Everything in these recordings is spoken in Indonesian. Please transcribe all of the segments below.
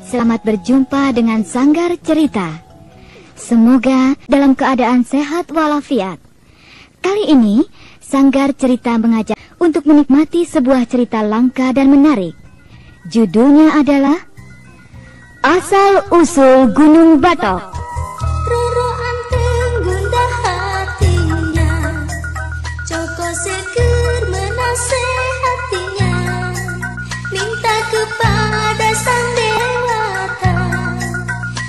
Selamat berjumpa dengan Sanggar Cerita. Semoga dalam keadaan sehat walafiat. Kali ini, Sanggar Cerita mengajak untuk menikmati sebuah cerita langka dan menarik. Judulnya adalah Asal-Usul Gunung Batok. Roro anteng gundah hatinya, Joko seger menasehatinya, minta kepada sang dewata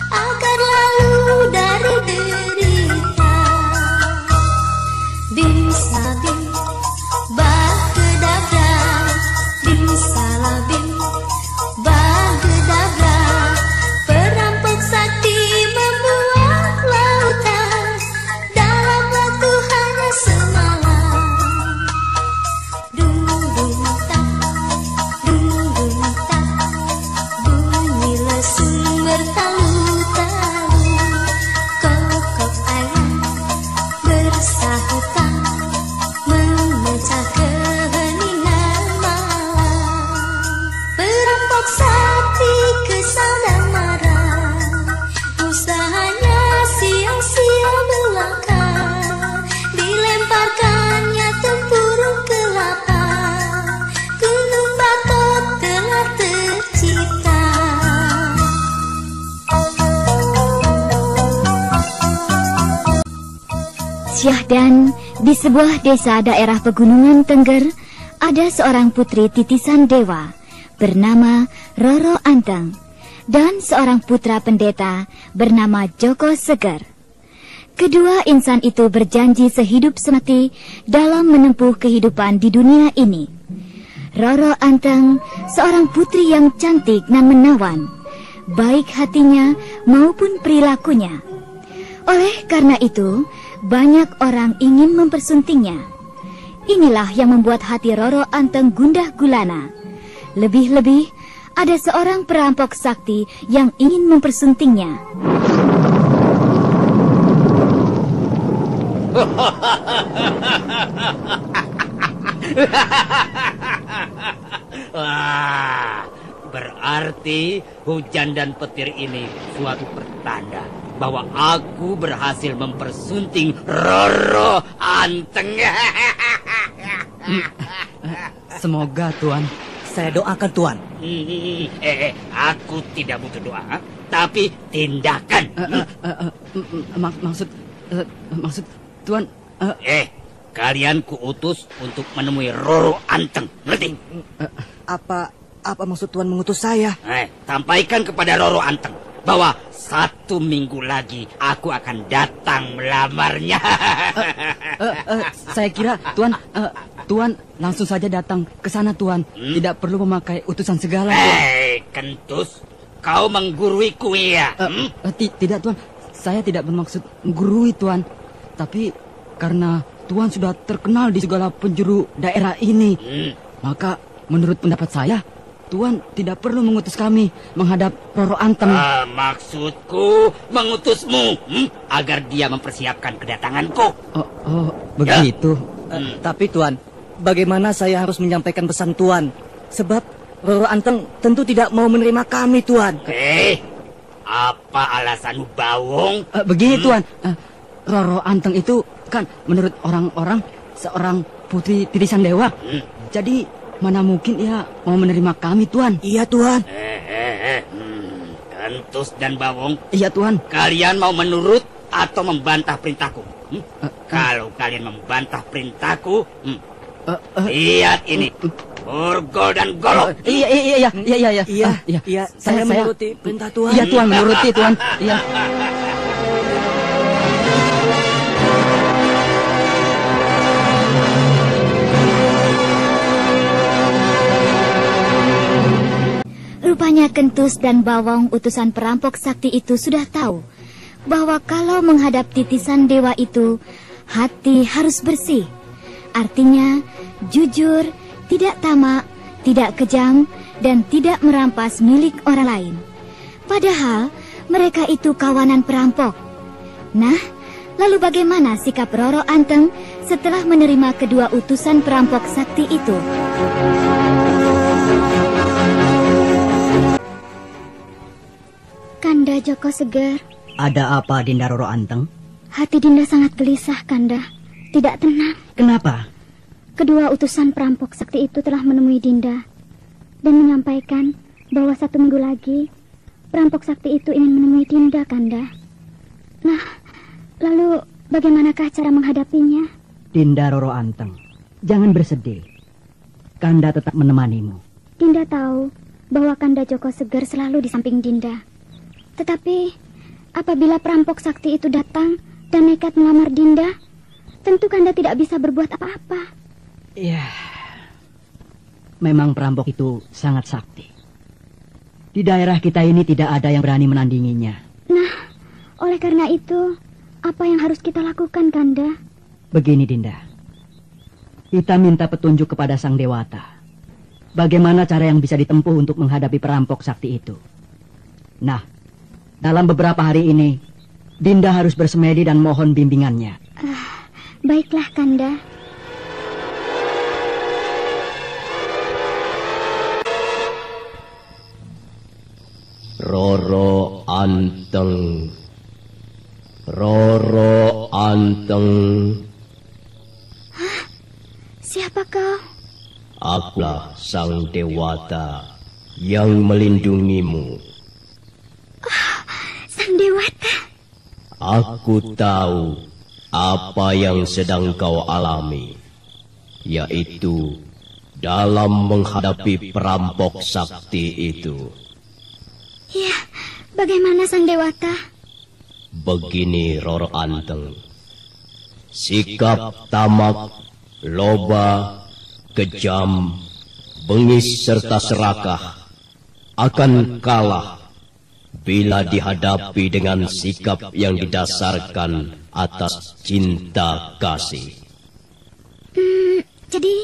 agar lalu dari derita. Bim salabim bah kedabra, bim salabim bah kedabra, perampok sakti membuat lautan dalam waktu hanya semalam. Dung dung tak, bunyi lesung bertalu-talu, kokok ayam bersahutan memecah keheningan malam. Perampok sakti kesal dan marah, usahanya sia-sia belaka, dilemparkannya tempurung kelapa, Gunung Batok telah tercipta. Syahdan, di sebuah desa daerah pegunungan Tengger, ada seorang putri titisan dewa bernama Roro Anteng dan seorang putra pendeta bernama Joko Seger. Kedua insan itu berjanji sehidup semati dalam menempuh kehidupan di dunia ini. Roro Anteng seorang putri yang cantik dan menawan, baik hatinya maupun perilakunya. Oleh karena itu, banyak orang ingin mempersuntingnya. Inilah yang membuat hati Roro Anteng gundah gulana. Lebih-lebih, ada seorang perampok sakti yang ingin mempersuntingnya. Wah, berarti hujan dan petir ini suatu pertanda bahwa aku berhasil mempersunting Roro Anteng. Semoga, Tuan. Saya doakan, Tuan. Aku tidak butuh doa, tapi tindakan. Maksud Tuan. Kalian kuutus untuk menemui Roro Anteng, ngerti? Apa maksud Tuan mengutus saya? Sampaikan kepada Roro Anteng bahwa 1 minggu lagi aku akan datang melamarnya. Saya kira Tuan langsung saja datang ke sana, Tuan. Tidak perlu memakai utusan segala, Tuan. Kentus, kau mengguruiku ya? Tidak, Tuan. Saya tidak bermaksud menggurui, Tuan. Tapi karena Tuan sudah terkenal di segala penjuru daerah ini, maka menurut pendapat saya, Tuan tidak perlu mengutus kami menghadap Roro Anteng. Maksudku mengutusmu agar dia mempersiapkan kedatanganku. Begitu. Tapi Tuan, bagaimana saya harus menyampaikan pesan Tuan? Sebab Roro Anteng tentu tidak mau menerima kami, Tuan. Apa alasanmu, Bawong? Begini, Tuan. Roro Anteng itu kan menurut orang-orang seorang putri titisan dewa. Jadi mana mungkin ia mau menerima kami, Tuan? Iya, Tuan. Kentus dan Bawong. Iya, Tuan. Kalian mau menurut atau membantah perintahku? Kalau kalian membantah perintahku, lihat ini. Borgol dan golok. Iya. Saya menuruti perintah Tuan. Iya, Tuan, menuruti, Tuan. Iya. Rupanya Kentus dan Bawong utusan perampok sakti itu sudah tahu bahwa kalau menghadap titisan dewa itu, hati harus bersih. Artinya, jujur, tidak tamak, tidak kejam, dan tidak merampas milik orang lain. Padahal, mereka itu kawanan perampok. Nah, lalu bagaimana sikap Roro Anteng setelah menerima kedua utusan perampok sakti itu? Kanda Joko Seger. Ada apa, Dinda Roro Anteng? Hati Dinda sangat gelisah, Kanda. Tidak tenang. Kenapa? Kedua utusan perampok sakti itu telah menemui Dinda dan menyampaikan bahwa 1 minggu lagi perampok sakti itu ingin menemui Dinda, Kanda. Nah, lalu bagaimanakah cara menghadapinya? Dinda Roro Anteng, jangan bersedih. Kanda tetap menemanimu. Dinda tahu bahwa Kanda Joko Seger selalu di samping Dinda. Tetapi apabila perampok sakti itu datang dan nekat melamar Dinda, tentu Kanda tidak bisa berbuat apa-apa. Ya, memang perampok itu sangat sakti. Di daerah kita ini tidak ada yang berani menandinginya. Nah, oleh karena itu, apa yang harus kita lakukan, Kanda? Begini, Dinda. Kita minta petunjuk kepada Sang Dewata. Bagaimana cara yang bisa ditempuh untuk menghadapi perampok sakti itu? Nah, dalam beberapa hari ini, Dinda harus bersemedi dan mohon bimbingannya. Baiklah, Kanda. Roro Anteng, Roro Anteng. Hah? Siapa kau? Akulah Sang Dewata yang melindungimu. Sang Dewata? Aku tahu apa yang sedang kau alami, yaitu dalam menghadapi perampok sakti itu. Ya, bagaimana Sang Dewata? Begini, Roro Anteng. Sikap tamak, loba, kejam, bengis serta serakah akan kalah bila dihadapi dengan sikap yang didasarkan atas cinta kasih. Jadi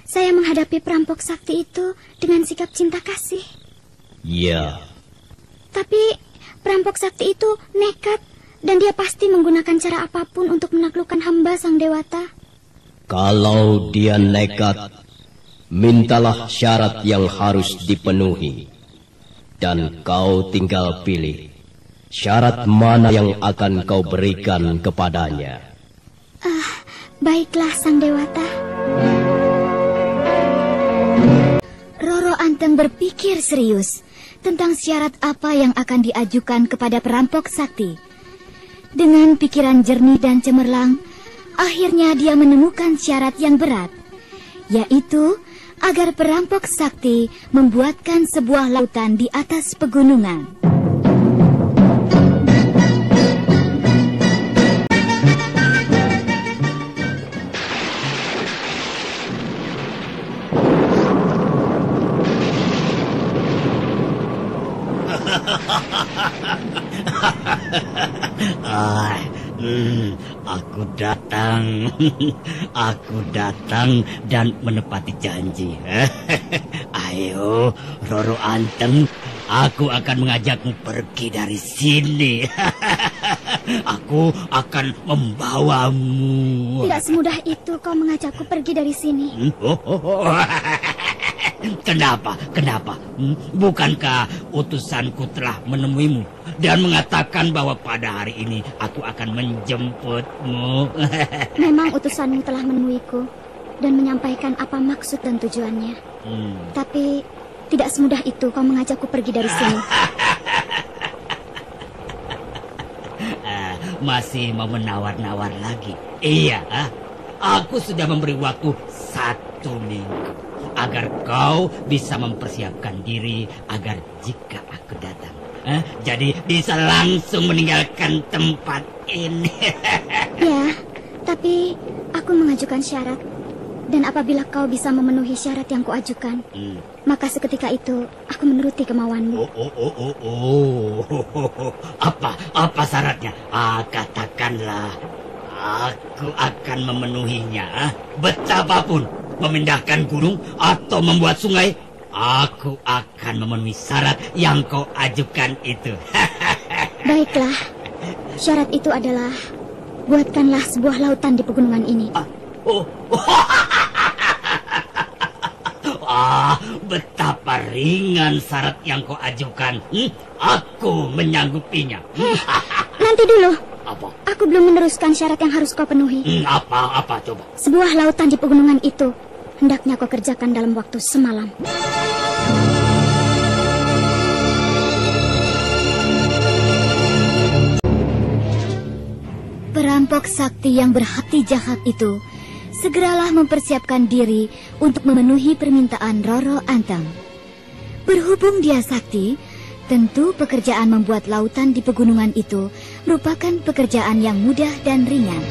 saya menghadapi perampok sakti itu dengan sikap cinta kasih. Ya. Tapi perampok sakti itu nekat dan dia pasti menggunakan cara apapun untuk menaklukkan hamba Sang Dewata. Kalau dia nekat, mintalah syarat yang harus dipenuhi. Dan kau tinggal pilih syarat mana yang akan kau berikan kepadanya. Baiklah Sang Dewata. Roro Anteng berpikir serius tentang syarat apa yang akan diajukan kepada perampok sakti. Dengan pikiran jernih dan cemerlang, akhirnya dia menemukan syarat yang berat, yaitu agar perampok sakti membuatkan sebuah lautan di atas pegunungan. Aku datang. Aku datang dan menepati janji. Ayo, Roro Anteng, aku akan mengajakmu pergi dari sini. Aku akan membawamu. Tidak semudah itu kau mengajakku pergi dari sini. Kenapa? Bukankah utusanku telah menemuimu dan mengatakan bahwa pada hari ini aku akan menjemputmu? Memang utusanmu telah menemuiku dan menyampaikan apa maksud dan tujuannya. Tapi tidak semudah itu kau mengajakku pergi dari sini. Masih mau menawar-nawar lagi? Iya, aku sudah memberi waktu 1 minggu agar kau bisa mempersiapkan diri agar jika aku datang, jadi bisa langsung meninggalkan tempat ini. Ya, tapi aku mengajukan syarat. Dan apabila kau bisa memenuhi syarat yang kuajukan, maka seketika itu aku menuruti kemauanmu. Apa syaratnya? Katakanlah. Aku akan memenuhinya. Betapapun, memindahkan gunung atau membuat sungai, aku akan memenuhi syarat yang kau ajukan itu. Baiklah, syarat itu adalah buatkanlah sebuah lautan di pegunungan ini. Betapa ringan syarat yang kau ajukan. Aku menyanggupinya. Nanti dulu. Apa? Aku belum meneruskan syarat yang harus kau penuhi. Apa coba? Sebuah lautan di pegunungan itu hendaknya kau kerjakan dalam waktu semalam. Perampok sakti yang berhati jahat itu segeralah mempersiapkan diri untuk memenuhi permintaan Roro Anteng. Berhubung dia sakti, tentu pekerjaan membuat lautan di pegunungan itu merupakan pekerjaan yang mudah dan ringan.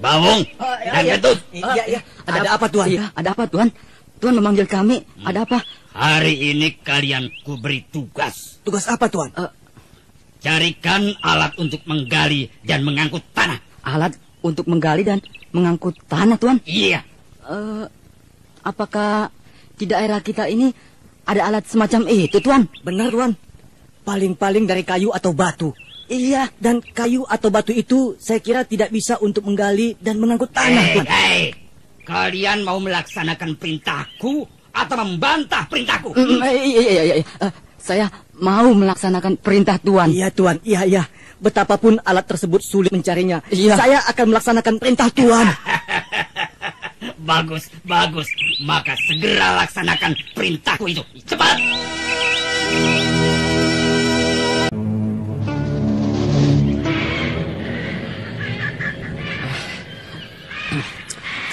Bawung dan Kentut. Iya. Ada apa, Tuan? Iya, ada apa, Tuan? Tuan memanggil kami. Ada apa? Hari ini kalian kuberi tugas. Tugas apa, Tuan? Carikan alat untuk menggali dan mengangkut tanah. Alat untuk menggali dan mengangkut tanah, Tuan? Iya. Apakah di daerah kita ini ada alat semacam itu, Tuan? Benar, Tuan. Paling-paling dari kayu atau batu. Iya, dan kayu atau batu itu saya kira tidak bisa untuk menggali dan mengangkut tanah, Tuan. Kalian mau melaksanakan perintahku atau membantah perintahku? Iya. Saya mau melaksanakan perintah Tuan. Iya, Tuan. Iya. Betapapun alat tersebut sulit mencarinya, iya, saya akan melaksanakan perintah Tuan. Bagus. Maka segera laksanakan perintahku itu. Cepat!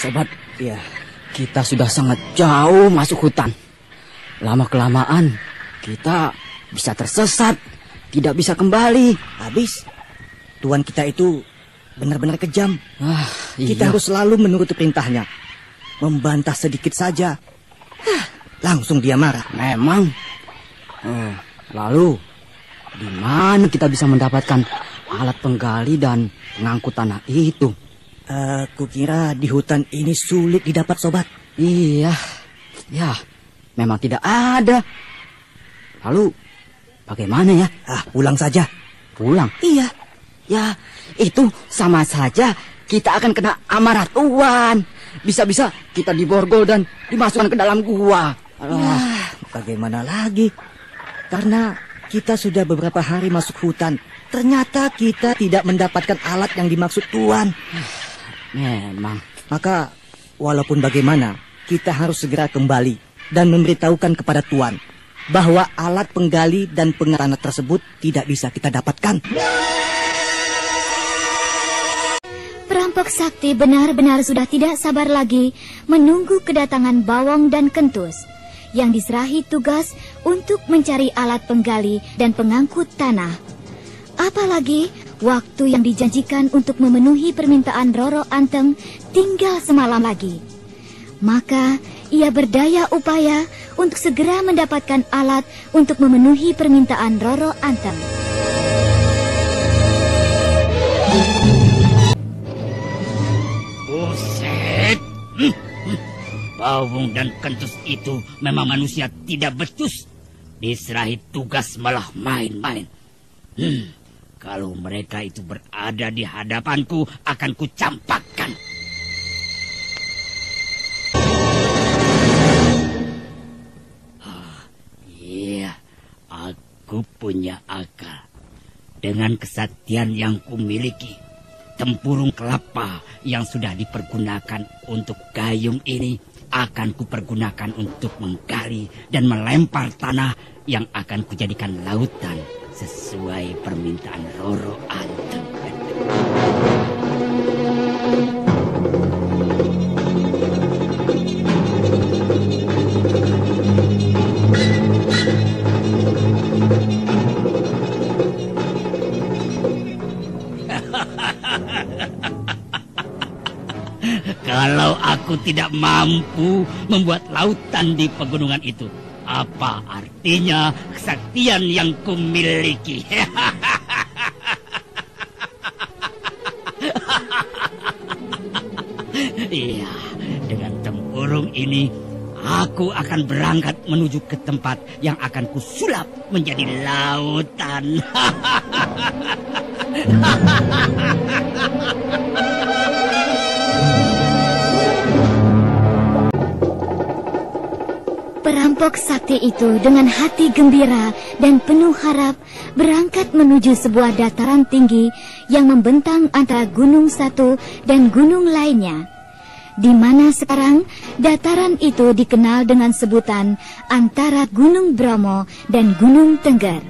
Sobat, ya, kita sudah sangat jauh masuk hutan. Lama-kelamaan kita bisa tersesat, tidak bisa kembali. Habis, Tuan kita itu benar-benar kejam. Iya. Kita harus selalu menuruti perintahnya. Membantah sedikit saja, langsung dia marah. Memang. Lalu, di mana kita bisa mendapatkan alat penggali dan pengangkut tanah itu? Kukira di hutan ini sulit didapat, Sobat. Iya, ya, memang tidak ada. Lalu, bagaimana ya? Pulang saja. Pulang? Iya. Ya, itu sama saja kita akan kena amarah Tuan. Bisa-bisa kita diborgol dan dimasukkan ke dalam gua. Bagaimana lagi? Karena kita sudah beberapa hari masuk hutan. Ternyata kita tidak mendapatkan alat yang dimaksud Tuan. Memang. Maka walaupun bagaimana, kita harus segera kembali dan memberitahukan kepada Tuan bahwa alat penggali dan pengangkut tanah tersebut tidak bisa kita dapatkan. Perampok sakti benar-benar sudah tidak sabar lagi menunggu kedatangan Bawong dan Kentus yang diserahi tugas untuk mencari alat penggali dan pengangkut tanah. Apalagi waktu yang dijanjikan untuk memenuhi permintaan Roro Anteng tinggal semalam lagi. Maka ia berdaya upaya untuk segera mendapatkan alat untuk memenuhi permintaan Roro Anteng. Buset! Bawung dan Kentus itu memang manusia tidak becus. Diserahi tugas malah main-main. Kalau mereka itu berada di hadapanku, akan kucampakkan. Iya, aku punya akal. Dengan kesaktian yang kumiliki, tempurung kelapa yang sudah dipergunakan untuk gayung ini akan kupergunakan untuk menggali dan melempar tanah yang akan kujadikan lautan sesuai permintaan Roro Anteng. Kalau aku tidak mampu membuat lautan di pegunungan itu, apa artinya kesaktian yang kumiliki? Iya, dengan tempurung ini aku akan berangkat menuju ke tempat yang akan kusulap menjadi lautan. Perampok sakti itu dengan hati gembira dan penuh harap berangkat menuju sebuah dataran tinggi yang membentang antara gunung satu dan gunung lainnya, di mana sekarang dataran itu dikenal dengan sebutan antara Gunung Bromo dan Gunung Tengger.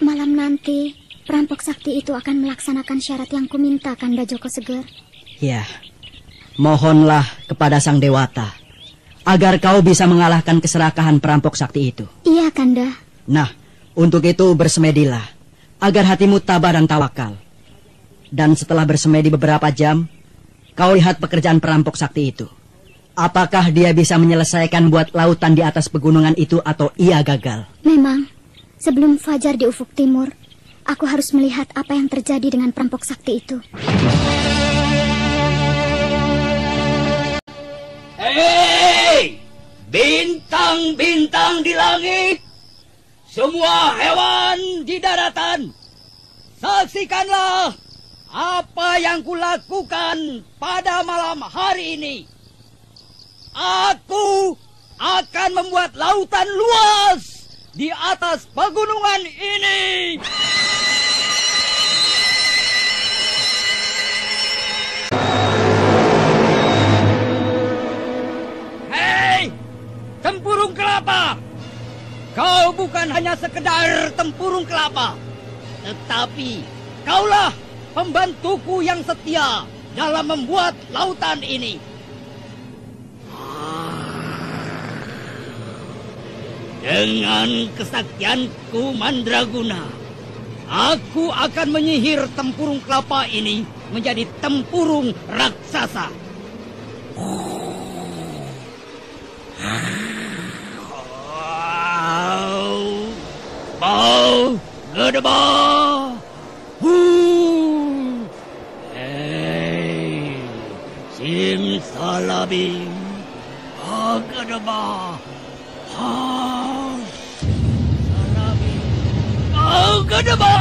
Malam nanti, perampok sakti itu akan melaksanakan syarat yang kuminta, Kanda Joko Seger. Ya, mohonlah kepada Sang Dewata agar kau bisa mengalahkan keserakahan perampok sakti itu. Iya, Kanda. Nah, untuk itu bersemedilah agar hatimu tabah dan tawakal. Dan setelah bersemedi beberapa jam, kau lihat pekerjaan perampok sakti itu. Apakah dia bisa menyelesaikan buat lautan di atas pegunungan itu atau ia gagal? Memang, sebelum fajar di ufuk timur, aku harus melihat apa yang terjadi dengan perampok sakti itu. Hei, bintang-bintang di langit, semua hewan di daratan, saksikanlah apa yang kulakukan pada malam hari ini. Aku akan membuat lautan luas di atas pegunungan ini. Hei, tempurung kelapa! Kau bukan hanya sekedar tempurung kelapa, tetapi kaulah pembantuku yang setia dalam membuat lautan ini. Dengan kesaktianku Mandraguna, aku akan menyihir tempurung kelapa ini menjadi tempurung raksasa. Bau, gedeba, hei, simsalabim, gedeba. Gedeba!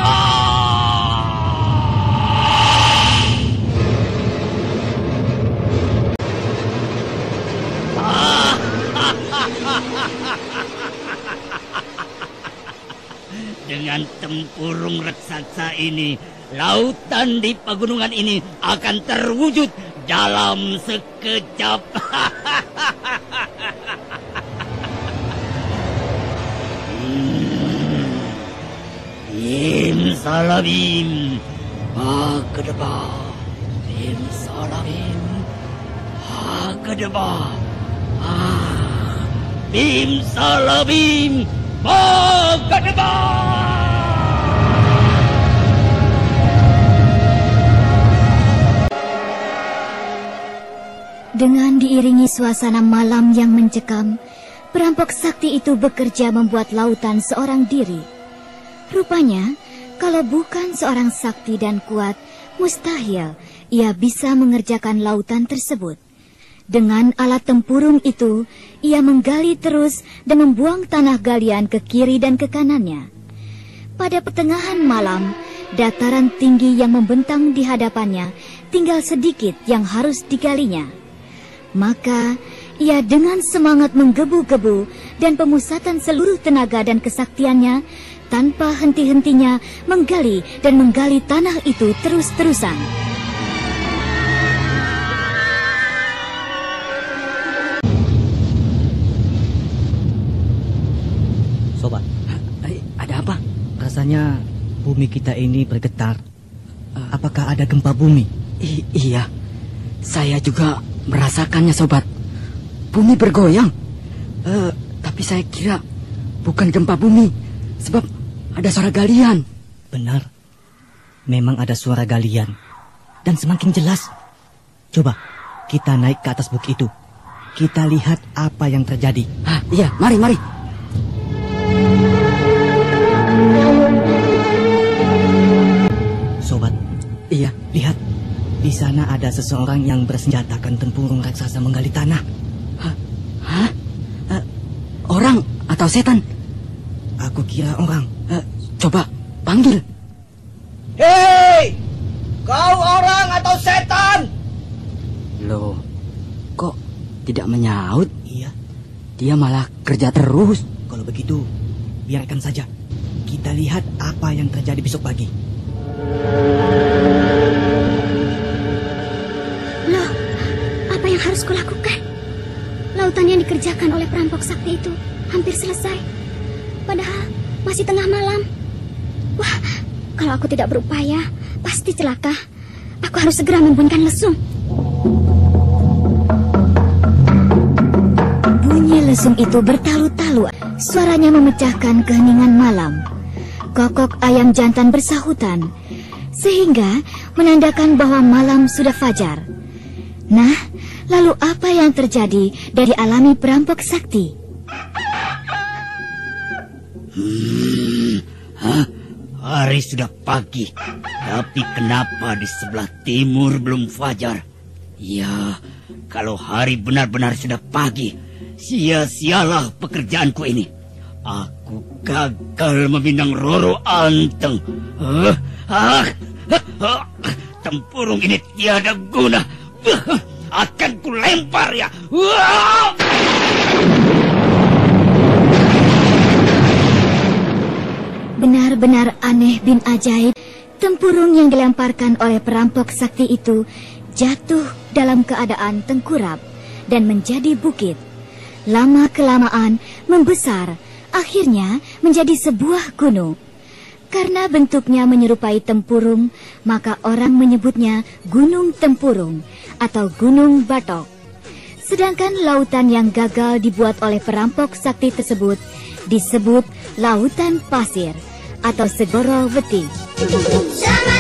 Dengan tempurung raksasa ini, lautan di pegunungan ini akan terwujud dalam sekejap. Bim salabim, gedeba. Bim salabim, gedeba. Bim salabim, gedeba. Dengan diiringi suasana malam yang mencekam, perampok sakti itu bekerja membuat lautan seorang diri. Rupanya, kalau bukan seorang sakti dan kuat, mustahil ia bisa mengerjakan lautan tersebut. Dengan alat tempurung itu, ia menggali terus dan membuang tanah galian ke kiri dan ke kanannya. Pada pertengahan malam, dataran tinggi yang membentang di hadapannya tinggal sedikit yang harus digalinya. Maka, ia dengan semangat menggebu-gebu dan pemusatan seluruh tenaga dan kesaktiannya, tanpa henti-hentinya menggali dan menggali tanah itu terus-terusan. Sobat, ada apa? Rasanya bumi kita ini bergetar. Apakah ada gempa bumi? Iya, saya juga merasakannya, Sobat. Bumi bergoyang. Tapi saya kira bukan gempa bumi, sebab ada suara galian. Benar, memang ada suara galian. Dan semakin jelas. Coba, kita naik ke atas bukit itu. Kita lihat apa yang terjadi. Iya, mari. Iya, lihat. Di sana ada seseorang yang bersenjatakan tempurung raksasa menggali tanah. Hah? Orang atau setan? Aku kira orang. Coba panggil. Hei! Kau orang atau setan? Loh, kok tidak menyaut? Iya. Dia malah kerja terus. Kalau begitu, biarkan saja. Kita lihat apa yang terjadi besok pagi. Loh, apa yang harus kulakukan? Lautan yang dikerjakan oleh perampok sakti itu hampir selesai. Padahal masih tengah malam. Wah, kalau aku tidak berupaya, pasti celaka. Aku harus segera membunyikan lesung. Bunyi lesung itu bertalu-talu. Suaranya memecahkan keheningan malam. Kokok ayam jantan bersahutan, sehingga menandakan bahwa malam sudah fajar. Nah, lalu apa yang terjadi dari alami perampok sakti? Hari sudah pagi, tapi kenapa di sebelah timur belum fajar? Ya, kalau hari benar-benar sudah pagi, sia-sialah pekerjaanku ini. Aku gagal meminang Roro Anteng. Tempurung ini tiada guna. Akan kulempar ya. Benar-benar aneh bin ajaib. Tempurung yang dilemparkan oleh perampok sakti itu jatuh dalam keadaan tengkurap dan menjadi bukit. Lama-kelamaan membesar, akhirnya menjadi sebuah gunung. Karena bentuknya menyerupai tempurung, maka orang menyebutnya Gunung Tempurung atau Gunung Batok. Sedangkan lautan yang gagal dibuat oleh perampok sakti tersebut disebut Lautan Pasir atau Segoro Weti. Selamat